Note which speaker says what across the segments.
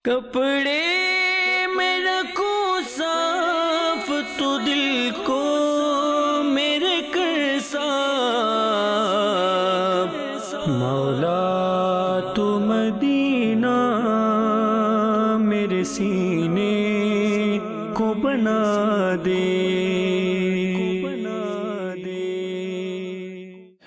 Speaker 1: کپڑے میں رکھوں صاف تو دل کو میرے کر صاف، مولا تو مدینہ میرے سینے کو بنا دے۔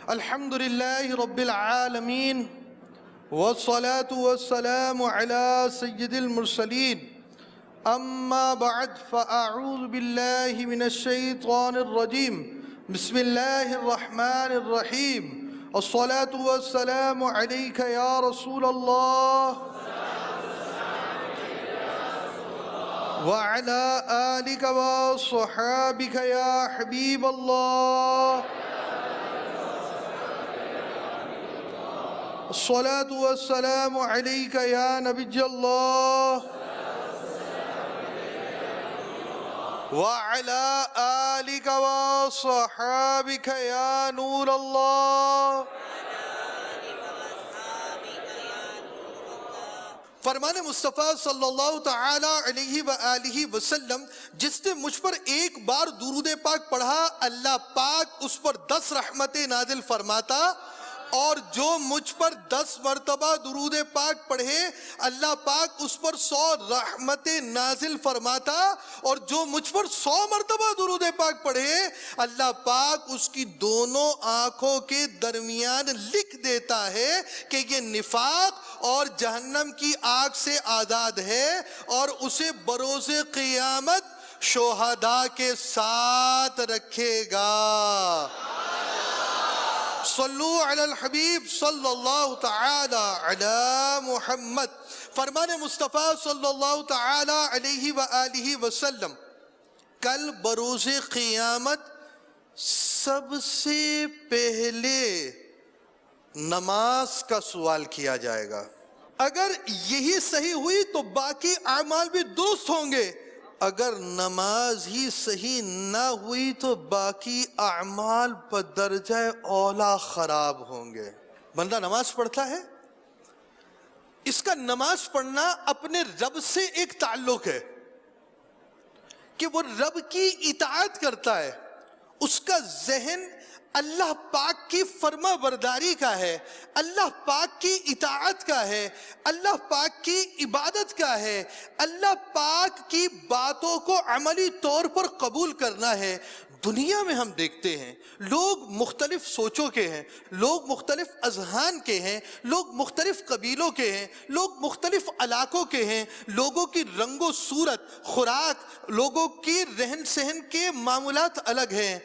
Speaker 2: الحمدللہ رب العالمین والصلاة والسلام على سید المرسلین، اما بعد فاعوذ باللہ من الشیطان الرجیم، بسم اللہ الرحمن الرحیم، الصلاة والسلام علیک یا رسول اللہ وعلى آلک وصحابک یا حبیب اللہ، الصلاة والسلام علیک یا نبی اللہ وعلی آلک وصحابک یا نور اللہ۔ فرمان مصطفیٰ صلی اللہ تعالی علیہ وآلہ وسلم، جس نے مجھ پر ایک بار درود پاک پڑھا اللہ پاک اس پر 10 رحمتیں نازل فرماتا، اور جو مجھ پر 10 مرتبہ درود پاک پڑھے اللہ پاک اس پر 100 رحمتیں نازل فرماتا، اور جو مجھ پر 100 مرتبہ درود پاک پڑھے اللہ پاک اس کی دونوں آنکھوں کے درمیان لکھ دیتا ہے کہ یہ نفاق اور جہنم کی آگ سے آزاد ہے، اور اسے بروز قیامت شہداء کے ساتھ رکھے گا۔ صلو علی الحبیب صلی اللہ تعالی علی محمد۔ فرمان مصطفیٰ صلی اللہ تعالی علیہ وآلہ وسلم، کل بروز قیامت سب سے پہلے نماز کا سوال کیا جائے گا۔ اگر یہی صحیح ہوئی تو باقی اعمال بھی درست ہوں گے، اگر نماز ہی صحیح نہ ہوئی تو باقی اعمال بدرجہ اولا خراب ہوں گے۔ بندہ نماز پڑھتا ہے، اس کا نماز پڑھنا اپنے رب سے ایک تعلق ہے کہ وہ رب کی اطاعت کرتا ہے، اس کا ذہن اللہ پاک کی فرما برداری کا ہے، اللہ پاک کی اطاعت کا ہے، اللہ پاک کی عبادت کا ہے، اللہ پاک کی باتوں کو عملی طور پر قبول کرنا ہے۔ دنیا میں ہم دیکھتے ہیں لوگ مختلف سوچوں کے ہیں، لوگ مختلف اذہان کے ہیں، لوگ مختلف قبیلوں کے ہیں، لوگ مختلف علاقوں کے ہیں، لوگوں کی رنگ و صورت، خوراک، لوگوں کی رہن سہن کے معمولات الگ ہیں،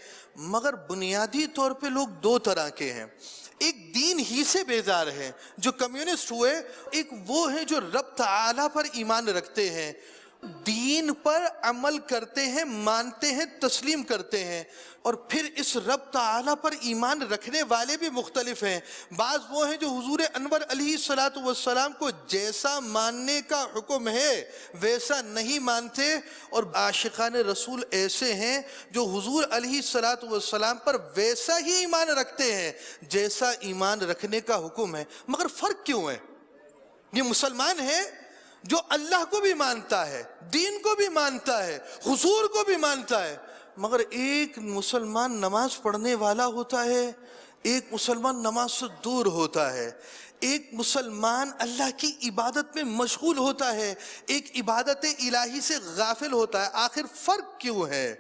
Speaker 2: مگر بنیادی طور پہ لوگ 2 طرح کے ہیں۔ ایک دین ہی سے بیزار ہیں جو کمیونسٹ ہوئے، ایک وہ ہیں جو رب تعالیٰ پر ایمان رکھتے ہیں، دین پر عمل کرتے ہیں، مانتے ہیں، تسلیم کرتے ہیں، اور پھر اس رب تعالیٰ پر ایمان رکھنے والے بھی مختلف ہیں۔ بعض وہ ہیں جو حضور انور علیہ السلام کو جیسا ماننے کا حکم ہے ویسا نہیں مانتے، اور عاشقان رسول ایسے ہیں جو حضور علیہ السلام پر ویسا ہی ایمان رکھتے ہیں جیسا ایمان رکھنے کا حکم ہے۔ مگر فرق کیوں ہے؟ یہ مسلمان ہے جو اللہ کو بھی مانتا ہے، دین کو بھی مانتا ہے، حضور کو بھی مانتا ہے، مگر ایک مسلمان نماز پڑھنے والا ہوتا ہے، ایک مسلمان نماز سے دور ہوتا ہے، ایک مسلمان اللہ کی عبادت میں مشغول ہوتا ہے، ایک عبادت الہی سے غافل ہوتا ہے۔ آخر فرق کیوں ہے؟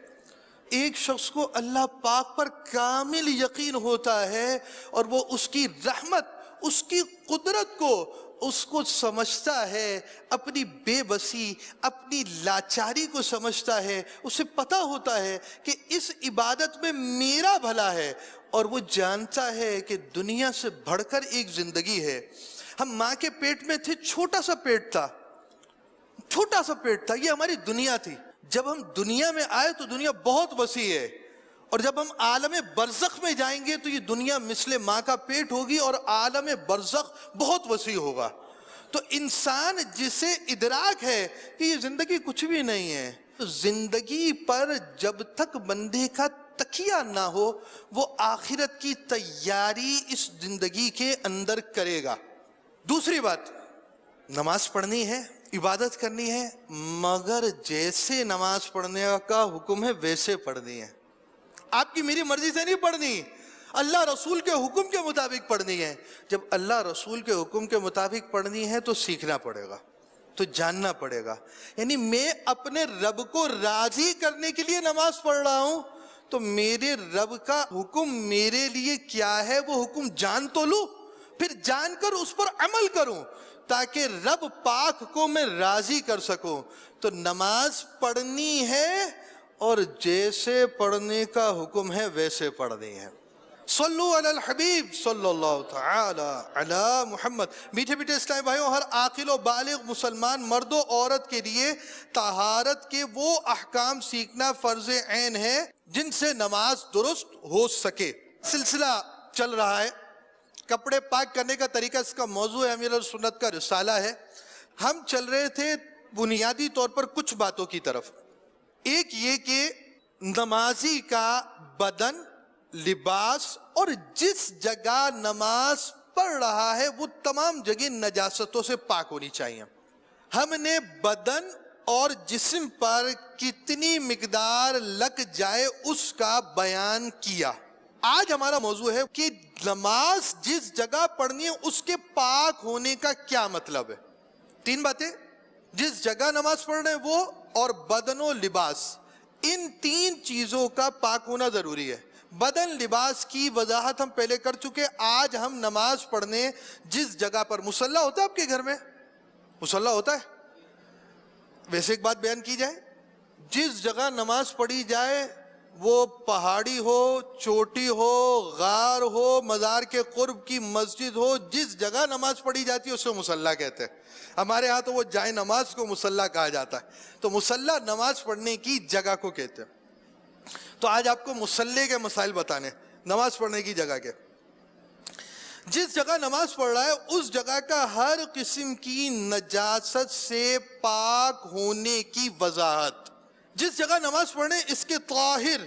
Speaker 2: ایک شخص کو اللہ پاک پر کامل یقین ہوتا ہے، اور وہ اس کی رحمت، اس کی قدرت کو اس کو سمجھتا ہے، اپنی بے بسی، اپنی لاچاری کو سمجھتا ہے، اسے پتہ ہوتا ہے کہ اس عبادت میں میرا بھلا ہے، اور وہ جانتا ہے کہ دنیا سے بڑھ کر ایک زندگی ہے۔ ہم ماں کے پیٹ میں تھے، چھوٹا سا پیٹ تھا، چھوٹا سا پیٹ تھا، یہ ہماری دنیا تھی۔ جب ہم دنیا میں آئے تو دنیا بہت وسیع ہے، اور جب ہم عالم برزخ میں جائیں گے تو یہ دنیا مثل ماں کا پیٹ ہوگی، اور عالم برزخ بہت وسیع ہوگا۔ تو انسان جسے ادراک ہے کہ یہ زندگی کچھ بھی نہیں ہے، زندگی پر جب تک بندے کا تکیہ نہ ہو وہ آخرت کی تیاری اس زندگی کے اندر کرے گا۔ دوسری بات، نماز پڑھنی ہے، عبادت کرنی ہے مگر جیسے نماز پڑھنے کا حکم ہے ویسے پڑھنی ہے. آپ کی میری مرضی سے نہیں پڑھنی, اللہ رسول کے حکم کے مطابق پڑھنی ہے. جب اللہ رسول کے حکم کے مطابق پڑھنی ہے تو سیکھنا پڑے گا, تو جاننا پڑے گا. یعنی میں اپنے رب کو راضی کرنے کے لیے نماز پڑھ رہا ہوں, تو میرے رب کا حکم میرے لیے کیا ہے وہ حکم جان تو لوں, پھر جان کر اس پر عمل کروں تاکہ رب پاک کو میں راضی کر سکوں. تو نماز پڑھنی ہے اور جیسے پڑھنے کا حکم ہے ویسے پڑھنی ہے. صلو علی الحبیب صلی اللہ تعالی علی محمد. میٹھے میٹھے اسلامی بھائیوں, ہر عاقل و بالغ مسلمان مرد و عورت کے لیے طہارت کے وہ احکام سیکھنا فرض عین ہے جن سے نماز درست ہو سکے. سلسلہ چل رہا ہے, کپڑے پاک کرنے کا طریقہ اس کا موضوع ہے, امیر السنت کا رسالہ ہے. ہم چل رہے تھے بنیادی طور پر کچھ باتوں کی طرف. ایک یہ کہ نمازی کا بدن, لباس اور جس جگہ نماز پڑھ رہا ہے وہ تمام جگہ نجاستوں سے پاک ہونی چاہیے. ہم نے بدن اور جسم پر کتنی مقدار لگ جائے اس کا بیان کیا. آج ہمارا موضوع ہے کہ نماز جس جگہ پڑھنی ہے اس کے پاک ہونے کا کیا مطلب ہے. 3 باتیں, جس جگہ نماز پڑھ رہے ہیں وہ, اور بدن و لباس, ان 3 چیزوں کا پاک ہونا ضروری ہے. بدن لباس کی وضاحت ہم پہلے کر چکے. آج ہم نماز پڑھنے جس جگہ پر, مصلی ہوتا ہے آپ کے گھر میں, مصلی ہوتا ہے, ویسے ایک بات بیان کی جائے, جس جگہ نماز پڑھی جائے وہ پہاڑی ہو, چوٹی ہو, غار ہو, مزار کے قرب کی مسجد ہو, جس جگہ نماز پڑھی جاتی ہے اسے مصلی کہتے ہیں. ہمارے ہاں تو وہ جائے نماز کو مصلی کہا جاتا ہے. تو مصلی نماز پڑھنے کی جگہ کو کہتے ہیں. تو آج آپ کو مصلی کے مسائل بتانے, نماز پڑھنے کی جگہ کے. جس جگہ نماز پڑھ رہا ہے اس جگہ کا ہر قسم کی نجاست سے پاک ہونے کی وضاحت. جس جگہ نماز پڑھنے اس کے طاہر,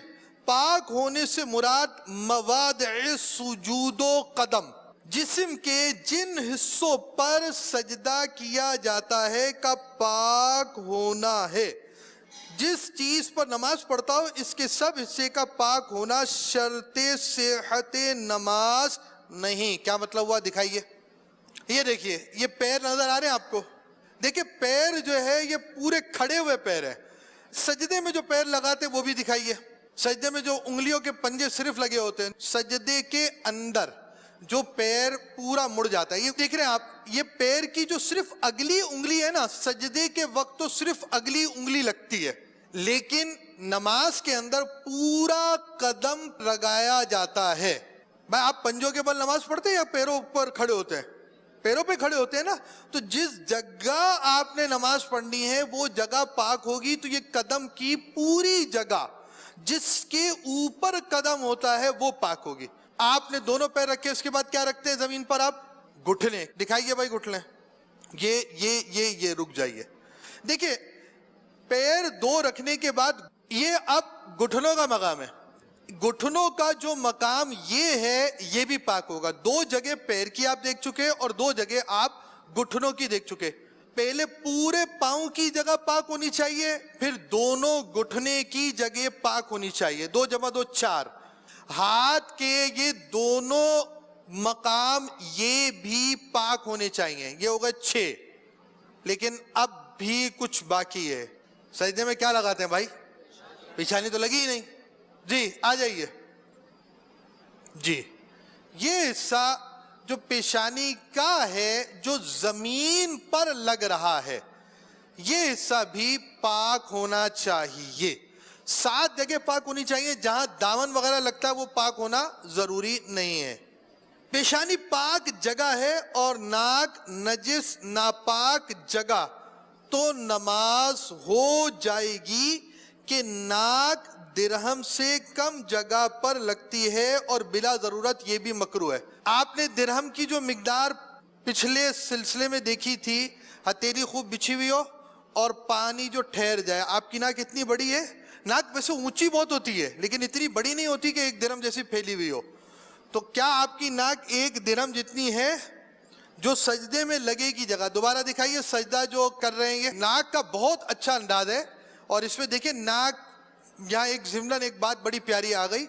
Speaker 2: پاک ہونے سے مراد مواضع سجود و قدم, جسم کے جن حصوں پر سجدہ کیا جاتا ہے کا پاک ہونا ہے. جس چیز پر نماز پڑھتا ہو اس کے سب حصے کا پاک ہونا شرط صحت نماز نہیں. کیا مطلب ہوا, دکھائیے. یہ دیکھیے, یہ پیر نظر آ رہے ہیں آپ کو, دیکھیں پیر جو ہے یہ پورے کھڑے ہوئے پیر ہیں. سجدے میں جو پیر لگاتے وہ بھی دکھائیے. سجدے میں جو انگلیوں کے پنجے صرف لگے ہوتے ہیں, سجدے کے اندر جو پیر پورا مڑ جاتا ہے, یہ دیکھ رہے ہیں آپ, یہ پیر کی جو صرف اگلی انگلی ہے نا, سجدے کے وقت تو صرف اگلی انگلی لگتی ہے, لیکن نماز کے اندر پورا قدم لگایا جاتا ہے. بھائی آپ پنجوں کے بل نماز پڑھتے ہیں یا پیروں پر کھڑے ہوتے ہیں؟ پیروں پہ کھڑے ہوتے ہیں نا. تو جس جگہ آپ نے نماز پڑھنی ہے وہ جگہ پاک ہوگی تو یہ قدم کی پوری جگہ جس کے اوپر قدم ہوتا ہے وہ پاک ہوگی. آپ نے دونوں پیر رکھے, اس کے بعد کیا رکھتے ہیں زمین پر آپ؟ گھٹنے. دکھائیے بھائی گھٹنے. یہ رک جائیے. دیکھیں پیر 2 رکھنے کے بعد یہ اب گھٹنوں کا مقام ہے. گھٹنوں کا جو مقام یہ ہے یہ بھی پاک ہوگا. 2 جگہ پیر کی آپ دیکھ چکے اور 2 جگہ آپ گھٹنوں کی دیکھ چکے. پہلے پورے پاؤں کی جگہ پاک ہونی چاہیے, پھر دونوں گھٹنے کی جگہ پاک ہونی چاہیے. 2 × 2 4. ہاتھ کے یہ دونوں مقام یہ بھی پاک ہونے چاہیے. یہ ہوگا 6. لیکن اب بھی کچھ باقی ہے. سجدے میں کیا لگاتے ہیں بھائی؟ پیشانی تو لگی ہی نہیں. جی آ جائیے. جی یہ حصہ جو پیشانی کا ہے جو زمین پر لگ رہا ہے یہ حصہ بھی پاک ہونا چاہیے. 7 جگہ پاک ہونی چاہیے. جہاں دامن وغیرہ لگتا ہے وہ پاک ہونا ضروری نہیں ہے. پیشانی پاک جگہ ہے اور ناک نجس ناپاک جگہ تو نماز ہو جائے گی کہ ناک درہم سے کم جگہ پر لگتی ہے اور بلا ضرورت یہ بھی مکروہ ہے. آپ نے درہم کی جو مقدار پچھلے سلسلے میں دیکھی تھی, ہتھیلی خوب بچھی ہوئی ہو اور پانی جو ٹھہر جائے. آپ کی ناک اتنی بڑی ہے, ناک ویسے اونچی بہت ہوتی ہے لیکن اتنی بڑی نہیں ہوتی کہ 1 درہم جیسی پھیلی ہوئی ہو. تو کیا آپ کی ناک 1 درہم جتنی ہے؟ جو سجدے میں لگے گی جگہ، دوبارہ دکھائیے سجدہ جو کر رہے ہیں، یہ ناک کا بہت اچھا انداز ہے، اور اس میں دیکھیں ناک، یہاں ایک ضمناً ایک بات بڑی پیاری آ گئی،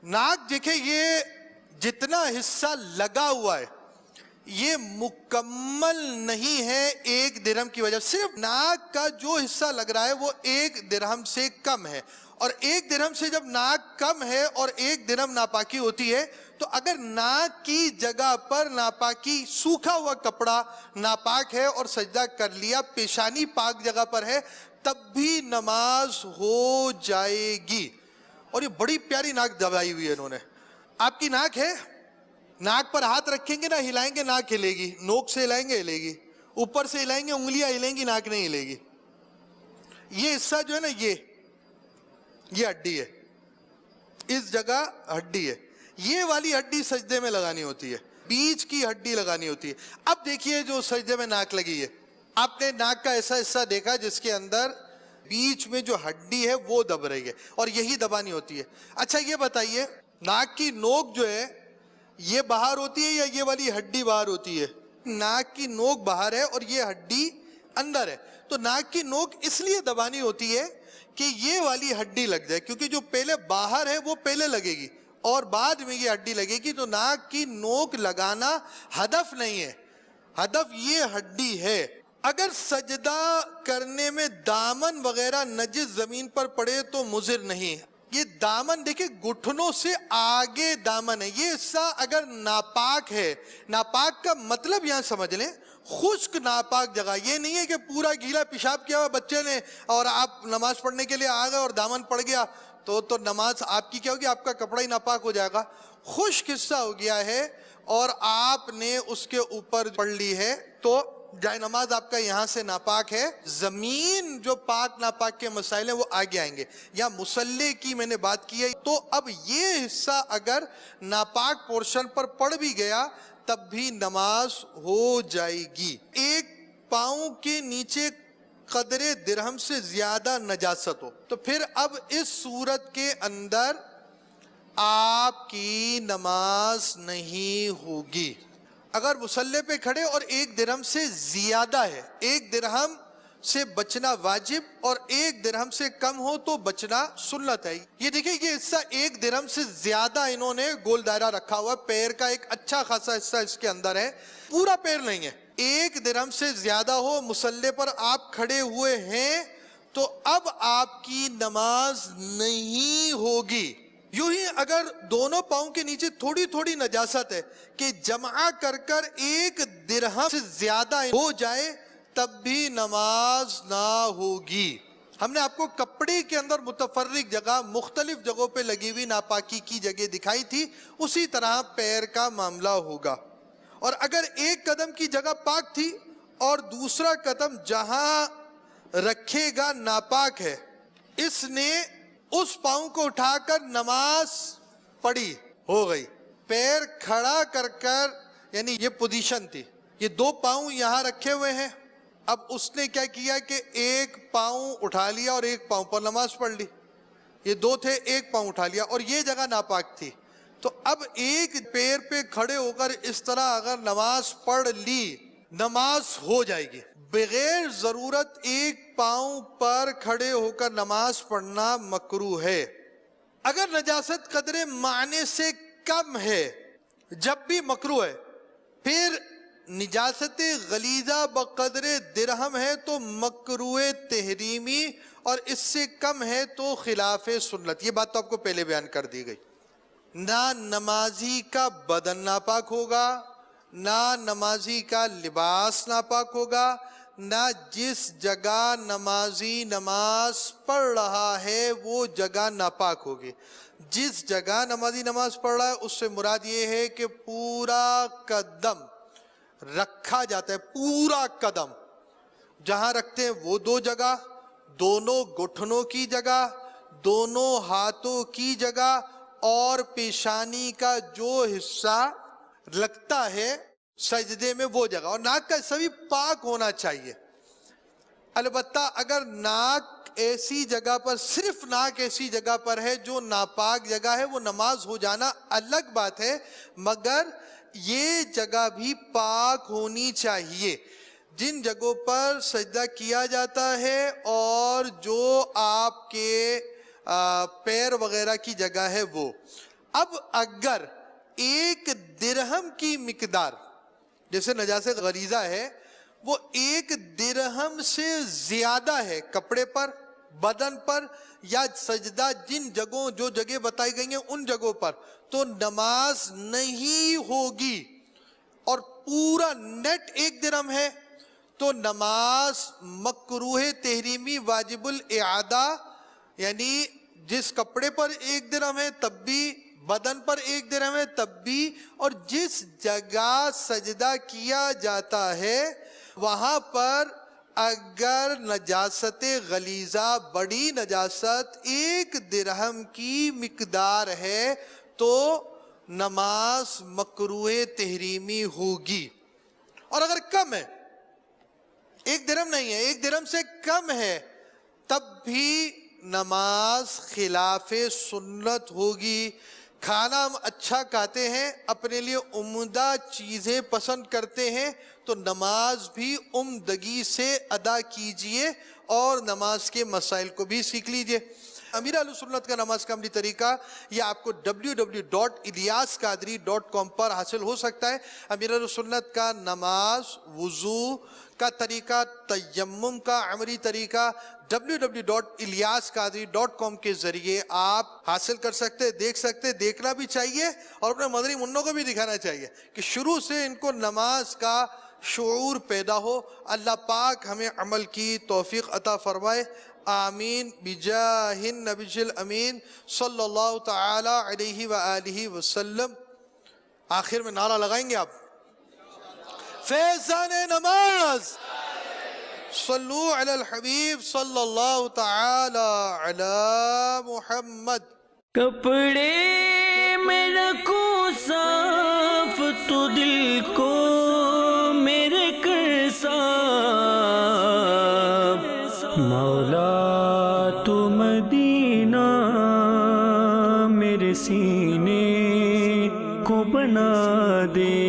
Speaker 2: ناک دیکھیں یہ جتنا حصہ لگا ہوا ہے یہ مکمل نہیں ہے 1 درہم کی وجہ، صرف ناک کا جو حصہ لگ رہا ہے وہ 1 درہم سے کم ہے، اور 1 درہم سے جب ناک کم ہے اور 1 درہم ناپاکی ہوتی ہے، تو اگر ناک کی جگہ پر ناپاکی، سوکھا ہوا کپڑا ناپاک ہے اور سجدہ کر لیا، پیشانی پاک جگہ پر ہے، تب بھی نماز ہو جائے گی۔ اور یہ بڑی پیاری ناک دبائی ہوئی ہے انہوں نے۔ آپ کی ناک ہے، ناک پر ہاتھ رکھیں گے نا، ہلائیں گے ناک ہلے گی، نوک سے ہلائیں گے ہلے گی، اوپر سے ہلائیں گے انگلیاں ہلیں گی، ناک نہیں ہلے گی۔ یہ حصہ جو ہے نا، یہ ہڈی ہے، اس جگہ ہڈی ہے، یہ والی ہڈی سجدے میں لگانی ہوتی ہے، بیچ کی ہڈی لگانی ہوتی ہے۔ اب دیکھیے جو سجدے میں ناک لگی ہے، آپ نے ناک کا ایسا حصہ دیکھا جس کے اندر بیچ میں جو ہڈی ہے وہ دب رہی ہے، اور یہی دبانی ہوتی ہے۔ اچھا یہ بتائیے، ناک کی نوک جو ہے یہ باہر ہوتی ہے یا یہ والی ہڈی باہر ہوتی ہے؟ ناک کی نوک باہر ہے اور یہ ہڈی اندر ہے، تو ناک کی نوک اس لیے دبانی ہوتی ہے کہ یہ والی ہڈی لگ جائے، کیونکہ جو پہلے باہر ہے وہ پہلے لگے گی اور بعد میں یہ ہڈی لگے گی، تو ناک کی نوک لگانا ہدف نہیں ہے، ہدف یہ ہڈی ہے۔ اگر سجدہ کرنے میں دامن وغیرہ نجس زمین پر پڑے تو مضر نہیں۔ یہ دامن دیکھیں گھٹنوں سے آگے دامن ہے، یہ حصہ اگر ناپاک ہے، ناپاک کا مطلب یہاں سمجھ لیں خشک ناپاک جگہ، یہ نہیں ہے کہ پورا گیلا پیشاب کیا ہوا بچے نے اور آپ نماز پڑھنے کے لیے آ گئے اور دامن پڑ گیا تو نماز آپ کی کیا ہوگی، آپ کا کپڑا ہی ناپاک ہو جائے گا۔ خشک حصہ ہو گیا ہے اور آپ نے اس کے اوپر پڑھ لی ہے تو جائے نماز آپ کا یہاں سے ناپاک ہے۔ زمین جو پاک ناپاک کے مسائل ہیں وہ آگے آئیں گے، یا مصلی کی میں نے بات کی ہے، تو اب یہ حصہ اگر ناپاک پورشن پر پڑ بھی گیا تب بھی نماز ہو جائے گی۔ ایک پاؤں کے نیچے قدر درہم سے زیادہ نجاست ہو تو پھر اب اس صورت کے اندر آپ کی نماز نہیں ہوگی۔ اگر مصلی پہ کھڑے اور 1 درہم سے زیادہ ہے، 1 درہم سے بچنا واجب اور 1 درہم سے کم ہو تو بچنا سنت ہے۔ یہ دیکھیں یہ حصہ 1 درہم سے زیادہ انہوں نے گول دائرہ رکھا ہوا، پیر کا ایک اچھا خاصا حصہ اس کے اندر ہے، پورا پیر نہیں ہے۔ 1 درہم سے زیادہ ہو، مصلی پر آپ کھڑے ہوئے ہیں تو اب آپ کی نماز نہیں ہوگی۔ یوں ہی اگر دونوں پاؤں کے نیچے تھوڑی تھوڑی نجاست ہے کہ جمع کر 1 درہم سے زیادہ ہو جائے تب بھی نماز نہ ہوگی۔ ہم نے آپ کو کپڑے کے اندر متفرق جگہ، مختلف جگہوں پہ لگی ہوئی ناپاکی کی جگہ دکھائی تھی، اسی طرح پیر کا معاملہ ہوگا۔ اور اگر ایک قدم کی جگہ پاک تھی اور دوسرا قدم جہاں رکھے گا ناپاک ہے، اس نے اس پاؤں کو اٹھا کر نماز پڑھی، ہو گئی۔ پیر کھڑا کر یعنی یہ پوزیشن تھی، یہ 2 پاؤں یہاں رکھے ہوئے ہیں، اب اس نے کیا کیا کہ 1 پاؤں اٹھا لیا اور 1 پاؤں پر نماز پڑھ لی، یہ 2 تھے، 1 پاؤں اٹھا لیا اور یہ جگہ ناپاک تھی، تو اب 1 پیر پہ کھڑے ہو کر اس طرح اگر نماز پڑھ لی نماز ہو جائے گی۔ بغیر ضرورت 1 پاؤں پر کھڑے ہو کر نماز پڑھنا مکروہ ہے۔ اگر نجاست قدر معنی سے کم ہے جب بھی مکروہ ہے، پھر نجاست غلیظہ بقدر درہم ہے تو مکروہ تحریمی، اور اس سے کم ہے تو خلاف سنت۔ یہ بات تو آپ کو پہلے بیان کر دی گئی۔ نہ نمازی کا بدن ناپاک ہوگا، نہ نمازی کا لباس ناپاک ہوگا، نہ جس جگہ نمازی نماز پڑھ رہا ہے وہ جگہ ناپاک ہوگی۔ جس جگہ نمازی نماز پڑھ رہا ہے اس سے مراد یہ ہے کہ پورا قدم رکھا جاتا ہے، پورا قدم جہاں رکھتے ہیں وہ 2 جگہ، دونوں گھٹنوں کی جگہ، دونوں ہاتھوں کی جگہ، اور پیشانی کا جو حصہ لگتا ہے سجدے میں وہ جگہ، اور ناک کا حصہ بھی پاک ہونا چاہیے۔ البتہ اگر ناک ایسی جگہ پر، صرف ناک ایسی جگہ پر ہے جو ناپاک جگہ ہے، وہ نماز ہو جانا الگ بات ہے، مگر یہ جگہ بھی پاک ہونی چاہیے، جن جگہوں پر سجدہ کیا جاتا ہے اور جو آپ کے پیر وغیرہ کی جگہ ہے وہ۔ اب اگر 1 درہم کی مقدار، جیسے نجاست غلیظہ ہے، وہ 1 درہم سے زیادہ ہے کپڑے پر، بدن پر یا سجدہ جن جگہوں جو جگہ بتائی گئی ہیں ان جگہوں پر، تو نماز نہیں ہوگی۔ اور پورا نیٹ 1 درہم ہے تو نماز مکروہ تحریمی واجب الاعادہ، یعنی جس کپڑے پر 1 درہم ہے تب بھی، بدن پر 1 درہم ہے تب بھی، اور جس جگہ سجدہ کیا جاتا ہے وہاں پر اگر نجاست غلیظہ بڑی نجاست 1 درہم کی مقدار ہے تو نماز مکروہ تحریمی ہوگی۔ اور اگر کم ہے، 1 درہم نہیں ہے، 1 درہم سے کم ہے، تب بھی نماز خلاف سنت ہوگی۔ کھانا ہم اچھا کھاتے ہیں، اپنے لیے عمدہ چیزیں پسند کرتے ہیں، تو نماز بھی عمدگی سے ادا کیجئے اور نماز کے مسائل کو بھی سیکھ لیجئے۔ امیر اہل سنت کا نماز کا عملی طریقہ یہ آپ کو www.ilyasqadri.com پر حاصل ہو سکتا ہے۔ امیر اہل سنت کا نماز، وضو کا طریقہ، تیمم کا عملی طریقہ www.ilyasqadri.com کے ذریعے آپ حاصل کر سکتے، دیکھ سکتے، دیکھنا بھی چاہیے اور اپنے مدنی منوں کو بھی دکھانا چاہیے کہ شروع سے ان کو نماز کا شعور پیدا ہو۔ اللہ پاک ہمیں عمل کی توفیق عطا فرمائے، آمین بجاہ النبی الامین صلی اللہ تعالی علیہ وآلہ وسلم۔ آخر میں نعرہ لگائیں گے آپ، فیضان نماز، صلو علی الحبیب صلی اللہ تعالی علی محمد۔
Speaker 1: کپڑے میں رکھوں صاف تو دل کو میرے کر صاف، مولا تو مدینہ میرے سینے کو بنا دے۔